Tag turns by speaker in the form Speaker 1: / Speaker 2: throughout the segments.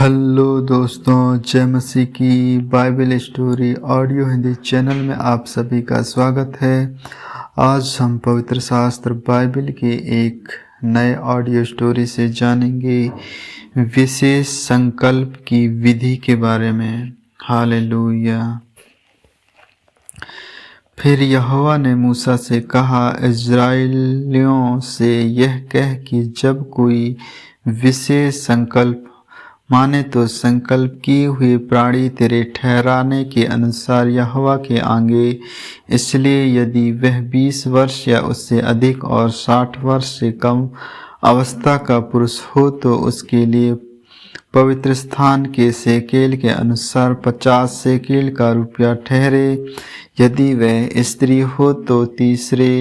Speaker 1: Hello दोस्तों, जय मसीह की Bible story audio Hindi channel में आप सभी का स्वागत है। आज हम पवित्र शास्त्र बाइबल के एक नए ऑडियो स्टोरी से जानेंगे विशेष संकल्प की विधि के बारे में। हालेलुया। फिर यहोवा ने मूसा से कहा, इस्राएलियों से यह कह कि जब कोई विशेष संकल्प माने तो संकल्प किए हुए प्राणी तेरे ठहराने के अनुसार यहोवा के आगे, इसलिए यदि वह 20 वर्ष या उससे अधिक और 60 वर्ष से कम अवस्था का पुरुष हो तो उसके लिए पवित्र स्थान के सेकेल के अनुसार 50 सेकेल का रुपया ठहरे। यदि वह स्त्री हो तो तीसरे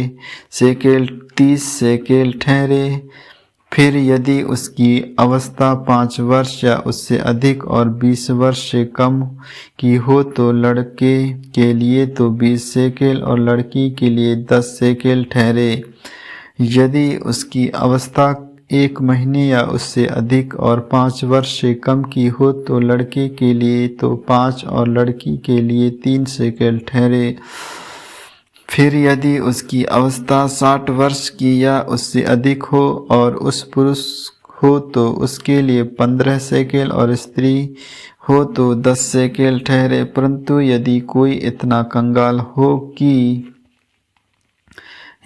Speaker 1: सेकेल 30 सेकेल ठहरे। फिर यदि उसकी अवस्था 5 वर्ष या उससे अधिक और 20 वर्ष से कम की हो तो लड़के के लिए तो 20 सेकेल और लड़की के लिए 10 सेकेल ठहरे। यदि उसकी अवस्था 1 महीने या उससे अधिक और 5 वर्ष से कम की हो तो लड़के के लिए तो 5 और लड़की के लिए 3 सेकेल ठहरे। फिर यदि उसकी अवस्था 60 वर्ष की या उससे अधिक हो और उस पुरुष हो तो उसके लिए 15 सेकेल और स्त्री हो तो 10 सेकेल ठहरे। परंतु यदि कोई इतना कंगाल हो कि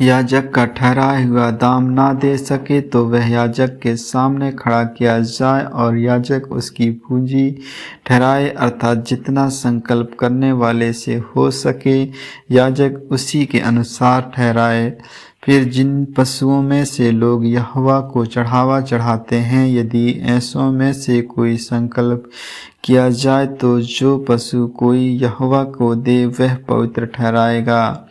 Speaker 1: याजक का ठहराया हुआ दाम ना दे सके तो वह याजक के सामने खड़ा किया जाए और याजक उसकी पूंजी ठहराए, अर्थात जितना संकल्प करने वाले से हो सके याजक उसी के अनुसार ठहराए। फिर जिन पशुओं में से लोग यहोवा को चढ़ावा चढ़ाते हैं, यदि ऐसों में से कोई संकल्प किया जाए तो जो पशु कोई यहोवा को दे वह पवित्र ठहराएगा।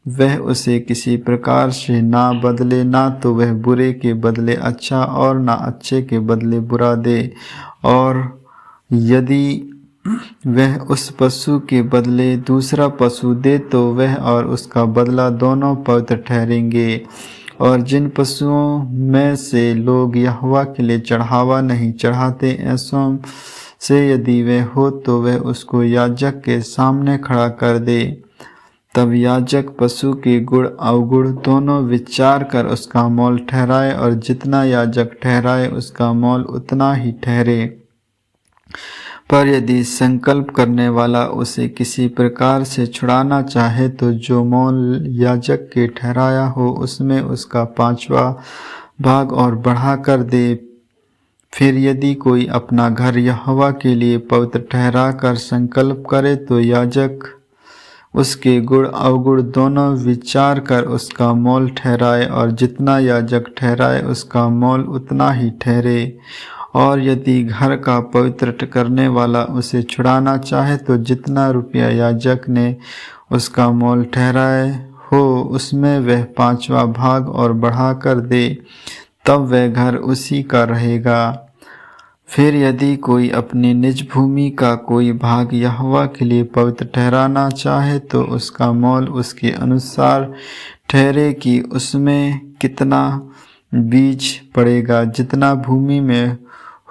Speaker 1: वह उसे किसी प्रकार से ना बदले, ना तो वह बुरे के बदले अच्छा और ना अच्छे के बदले बुरा दे। और यदि वह उस पशु के बदले दूसरा पशु दे तो वह और उसका बदला दोनों पवित्र ठहरेंगे। और जिन पशुओं में से लोग यहोवा के लिए चढ़ावा नहीं चढ़ाते, ऐसों से यदि वह हो तो वह उसको याजक के सामने खड़ा कर दे। तब याजक पशु के गुण अवगुण दोनों विचार कर उसका मोल ठहराए, और जितना याजक ठहराए उसका मोल उतना ही ठहरे। पर यदि संकल्प करने वाला उसे किसी प्रकार से छुड़ाना चाहे तो जो मोल याजक के ठहराया हो उसमें उसका 5वां भाग और बढ़ा कर दे। फिर यदि कोई अपना घर यहोवा के लिए पवित्र ठहरा कर संकल्प करे तो याजक उसके गुण अवगुण दोनों विचार कर उसका मोल ठहराए, और जितना याजक ठहराए उसका मोल उतना ही ठहरे। और यदि घर का पवित्र करने वाला उसे छुड़ाना चाहे तो जितना रुपया याजक ने उसका मोल ठहराए हो उसमें वह 5वां भाग और बढ़ा कर दे, तब वह घर उसी का रहेगा। फिर यदि कोई अपनी निज भूमि का कोई भाग यहोवा के लिए पवित्र ठहराना चाहे तो उसका मोल उसके अनुसार ठहरे कि उसमें कितना बीज पड़ेगा। जितना भूमि में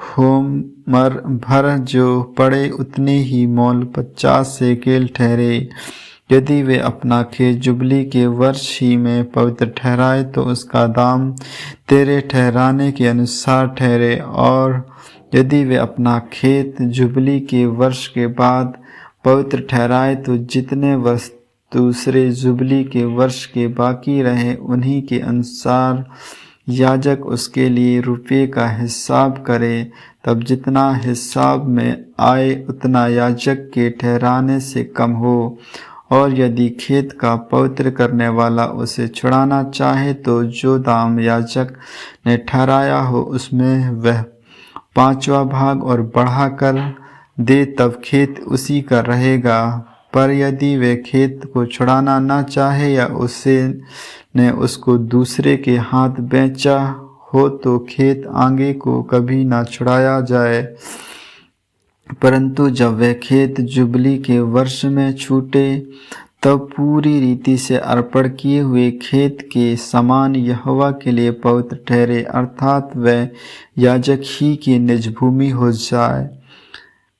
Speaker 1: होमर भर जो पड़े उतने ही मोल 50 सेकेल ठहरे। यदि वे अपना खेत जुबली के वर्ष ही में पवित्र ठहराए तो उसका दाम तेरे ठहराने के अनुसार ठहरे। और यदि वे अपना खेत जुबली के वर्ष के बाद पवित्र ठहराए तो जितने वर्ष दूसरे जुबली के वर्ष के बाकी रहे उन्हीं के अनुसार याजक उसके लिए रुपये का हिसाब करे। तब जितना हिसाब में आए उतना याजक के ठहराने से कम हो। और यदि खेत का पवित्र करने वाला उसे छुड़ाना चाहे तो जो दाम याजक ने ठहराया हो उसमें वह 5वां भाग और बढ़ाकर दे, तब खेत उसी का रहेगा। पर यदि वे खेत को छुड़ाना न चाहे या उसे ने उसको दूसरे के हाथ बेचा हो तो खेत आगे को कभी ना छुड़ाया जाए। परंतु जब वह खेत जुबली के वर्ष में छूटे तब पूरी रीति से अर्पण किए हुए खेत के समान यहोवा के लिए पवित्र ठहरे, अर्थात वह याजक ही की निज भूमि हो जाए।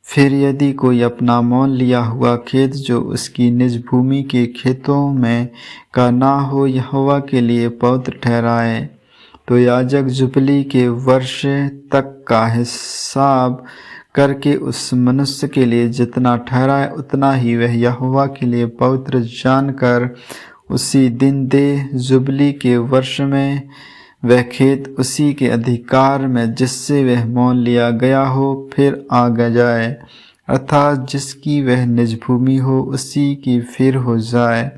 Speaker 1: फिर यदि कोई अपना मोल लिया हुआ खेत जो उसकी निज भूमि के खेतों में का ना हो यहोवा के लिए पवित्र ठहराए, तो याजक जुबली के वर्ष तक का हिसाब करके उस मनुष्य के लिए जितना ठहराए उतना ही वह यहोवा के लिए पवित्र जानकर उसी दिन दे। जुबली के वर्ष में वह खेत उसी के अधिकार में जिससे वह मोल लिया गया हो फिर आ जाए, अर्थात जिसकी वह निज भूमि हो उसी की फिर हो जाए।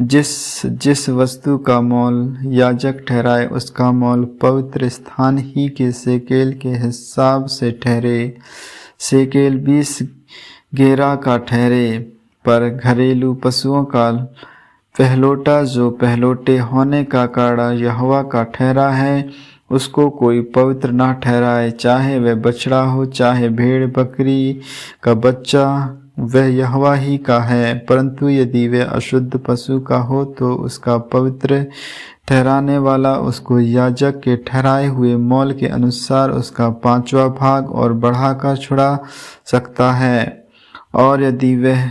Speaker 1: जिस वस्तु का मोल याजक ठहराए उसका मोल पवित्र स्थान ही के सेकेल के हिसाब से ठहरे। सेकेल 20 गेरा का ठहरे। पर घरेलू पशुओं का पहलोटा जो पहलोटे होने का कारण यहोवा का ठहरा है, उसको कोई पवित्र ना ठहराए, चाहे वह बछड़ा हो चाहे भेड़ बकरी का बच्चा, वह यहोवा ही का है। परंतु यदि वह अशुद्ध पशु का हो तो उसका पवित्र ठहराने वाला उसको याजक के ठहराए हुए मोल के अनुसार उसका 5वां भाग और बढ़ाकर छुड़ा सकता है। और यदि वह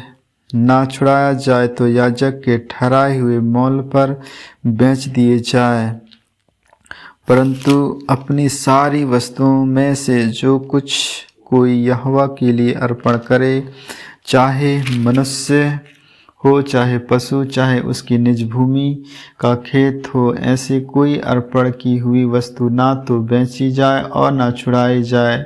Speaker 1: ना छुड़ाया जाए तो याजक के ठहराए हुए मोल पर बेच दिए जाए। परंतु अपनी सारी वस्तुओं में से जो कुछ कोई यहोवा के लिए अर्पण करे, चाहे मनुष्य हो चाहे पशु चाहे उसकी निज भूमि का खेत हो, ऐसे कोई अर्पण की हुई वस्तु ना तो बेची जाए और ना छुड़ाई जाए।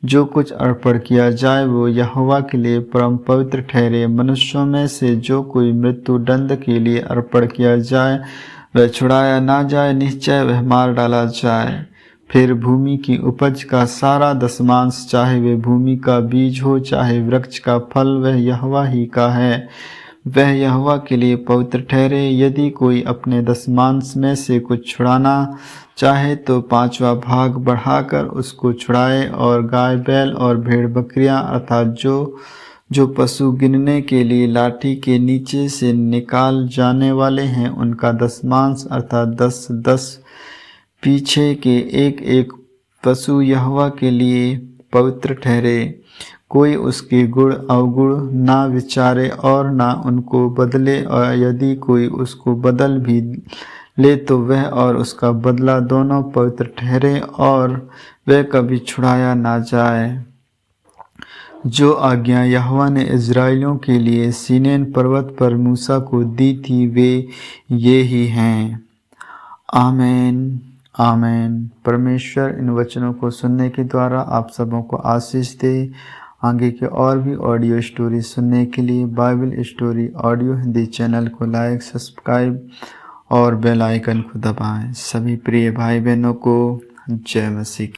Speaker 1: जो कुछ अर्पण किया जाए वो यहोवा के लिए परम पवित्र ठहरे। मनुष्यों में से जो कोई मृत्यु दंड के लिए अर्पण किया जाए वह छुड़ाया ना जाए, निश्चय वह मार डाला जाए। फिर भूमि की उपज का सारा दशमांश, चाहे वे भूमि का बीज हो चाहे वृक्ष का फल, वह यहोवा ही का है, वह यहोवा के लिए पवित्र ठहरे। यदि कोई अपने दशमांश में से कुछ छुड़ाना चाहे तो 5वां भाग बढ़ाकर उसको छुड़ाए। और गाय बैल और भेड़ बकरियां अर्थात जो पशु गिनने के लिए लाठी के नीचे से निकाल जाने वाले हैं, उनका दशमांश अर्थात 10-10 पीछे के एक पशु यहोवा के लिए पवित्र ठहरे। कोई उसके गुण अवगुण ना विचारे और ना उनको बदले, और यदि कोई उसको बदल भी ले तो वह और उसका बदला दोनों पवित्र ठहरे और वह कभी छुड़ाया ना जाए। जो आज्ञा यहोवा ने इज़राइलियों के लिए सीनै पर्वत पर मूसा को दी थी वे ये ही हैं। आमीन आमीन। परमेश्वर इन वचनों को सुनने के द्वारा आप सबों को आशीष दे। आगे के और भी ऑडियो स्टोरी सुनने के लिए Bible story audio Hindi channel को लाइक सब्सक्राइब और बेल आइकन को दबाएं। सभी प्रिय भाई बहनों को जय मसीह।